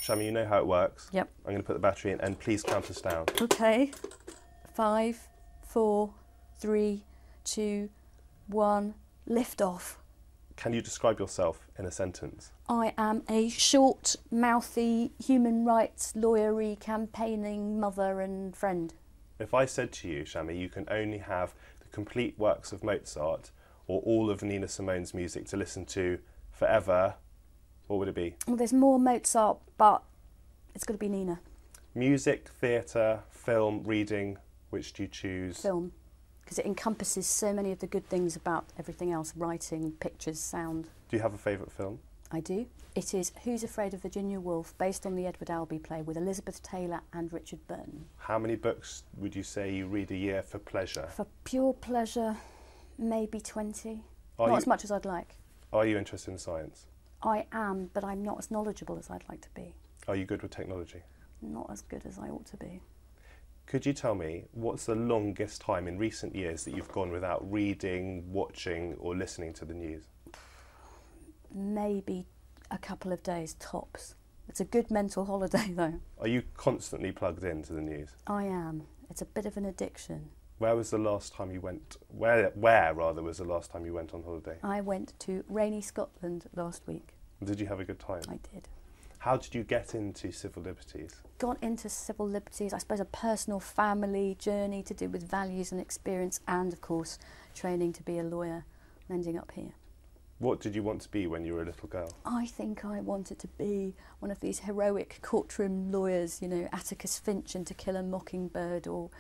Shami, you know how it works. Yep. I'm going to put the battery in and please count us down. Okay. 5, 4, 3, 2, 1. Lift off. Can you describe yourself in a sentence? I am a short, mouthy, human rights, lawyery, campaigning mother and friend. If I said to you, Shami, you can only have the complete works of Mozart or all of Nina Simone's music to listen to forever, what would it be? Well, there's more Mozart, but it's got to be Nina. Music, theatre, film, reading, which do you choose? Film, because it encompasses so many of the good things about everything else, writing, pictures, sound. Do you have a favourite film? I do. It is Who's Afraid of Virginia Woolf, based on the Edward Albee play with Elizabeth Taylor and Richard Burton. How many books would you say you read a year for pleasure? For pure pleasure, maybe 20. Are Not you- as much as I'd like. Are you interested in science? I am, but I'm not as knowledgeable as I'd like to be. Are you good with technology? Not as good as I ought to be. Could you tell me what's the longest time in recent years that you've gone without reading, watching or listening to the news? Maybe a couple of days tops. It's a good mental holiday though. Are you constantly plugged into the news? I am. It's a bit of an addiction. Where was the last time you went, where rather was the last time you went on holiday? I went to rainy Scotland last week. Did you have a good time? I did. How did you get into civil liberties? Got into civil liberties, I suppose a personal family journey to do with values and experience and of course training to be a lawyer and ending up here. What did you want to be when you were a little girl? I think I wanted to be one of these heroic courtroom lawyers, you know, Atticus Finch in To Kill a Mockingbird or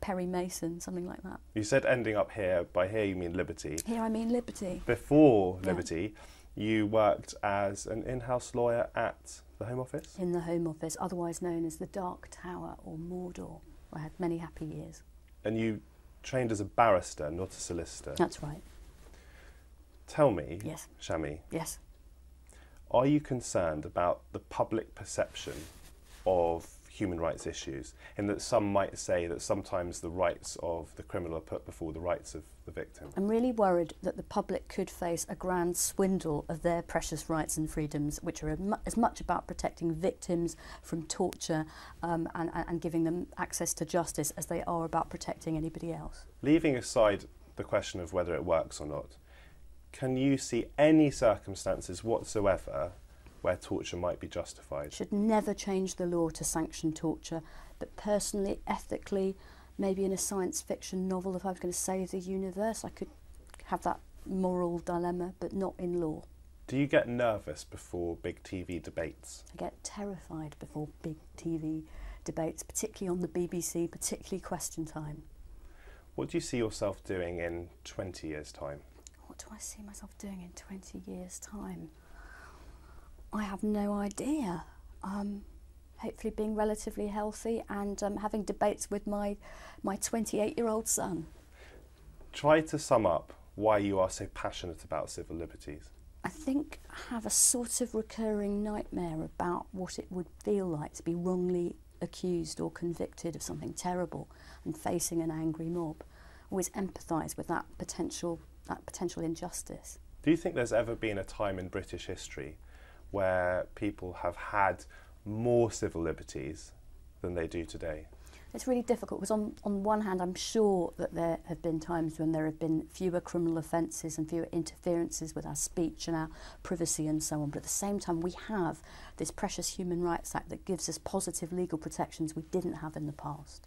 Perry Mason, something like that. You said ending up here, by here you mean Liberty. Here I mean Liberty. Before Liberty, you worked as an in-house lawyer at the Home Office? In the Home Office, otherwise known as the Dark Tower or Mordor. I had many happy years. And you trained as a barrister, not a solicitor. That's right. Tell me, Yes. Shami, Yes. are you concerned about the public perception of human rights issues, in that some might say that sometimes the rights of the criminal are put before the rights of the victim? I'm really worried that the public could face a grand swindle of their precious rights and freedoms, which are as much about protecting victims from torture and giving them access to justice as they are about protecting anybody else. Leaving aside the question of whether it works or not, can you see any circumstances whatsoever where torture might be justified? Should never change the law to sanction torture, but personally, ethically, maybe in a science fiction novel, if I was going to save the universe, I could have that moral dilemma, but not in law. Do you get nervous before big TV debates? I get terrified before big TV debates, particularly on the BBC, particularly Question Time. What do you see yourself doing in 20 years' time? What do I see myself doing in 20 years' time? I have no idea. Hopefully being relatively healthy and having debates with my 28-year-old son. Try to sum up why you are so passionate about civil liberties. I think I have a sort of recurring nightmare about what it would feel like to be wrongly accused or convicted of something terrible and facing an angry mob. Always empathise with that potential injustice. Do you think there's ever been a time in British history where people have had more civil liberties than they do today? It's really difficult because on one hand I'm sure that there have been times when there have been fewer criminal offences and fewer interferences with our speech and our privacy and so on, but at the same time we have this precious Human Rights Act that gives us positive legal protections we didn't have in the past.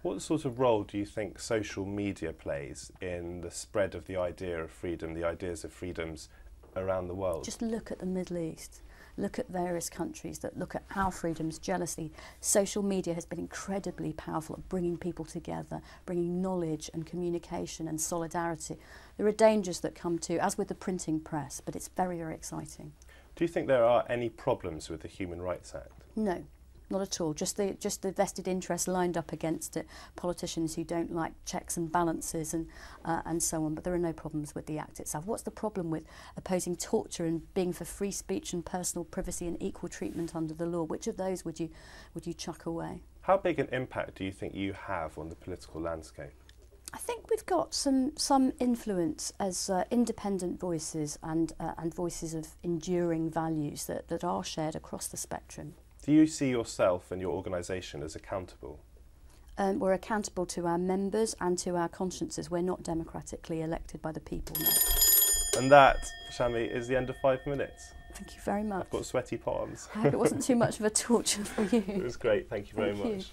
What sort of role do you think social media plays in the spread of the idea of freedom, the ideas of freedoms around the world? Just look at the Middle East. Look at various countries that look at our freedoms jealously. Social media has been incredibly powerful at bringing people together, bringing knowledge and communication and solidarity. There are dangers that come too, as with the printing press, but it's very, very exciting. Do you think there are any problems with the Human Rights Act? No. Not at all. Just the vested interests lined up against it. Politicians who don't like checks and balances and so on. But there are no problems with the Act itself. What's the problem with opposing torture and being for free speech and personal privacy and equal treatment under the law? Which of those would you chuck away? How big an impact do you think you have on the political landscape? I think we've got some influence as independent voices and voices of enduring values that are shared across the spectrum. Do you see yourself and your organisation as accountable? We're accountable to our members and to our consciences. We're not democratically elected by the people, no. And that, Shami, is the end of 5 minutes. Thank you very much. I've got sweaty palms. I hope it wasn't too much of a torture for you. It was great. Thank you very much.